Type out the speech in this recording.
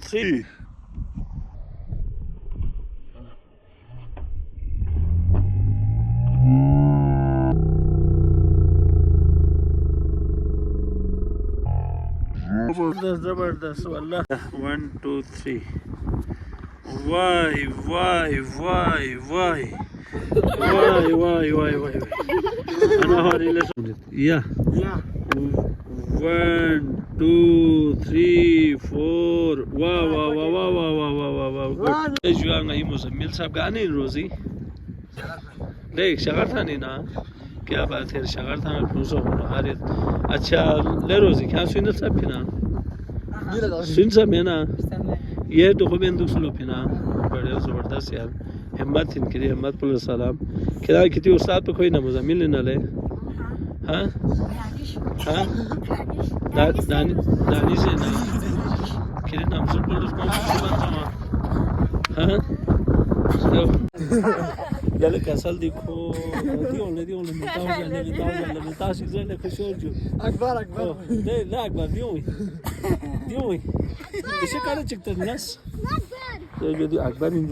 3. जबरदस्त वाला 1 2 3 Y Y Y Y Y Y Y Y أنا هوري ليش يا 1 2 3 4 واو واو واو واو واو واو ايش جوان هي مزمل صاحب गाने रोजी देख शगर था नहीं ना क्या बात है शगर था मैं पूछो हमारे अच्छा ले रोजी क्या सुन सब ना सुन सब है ना ये तो खूब इंदुसलो पिना बड़े जबरदस्त यार हिम्मत इनकी हिम्मत पुलिस सलाम क्या कितनी उस्ताद पे कोई ना मुजम्मिल ना ले हाँ हाँ दानी से ना कितने नाम से पुलिस कौन सी बात है हाँ यार कैसल देखो दियो मिलता सीजन ने खुश हो जो अकबर नहीं لا अकबर दियो इसे करे चिकते नस तो ये अकबर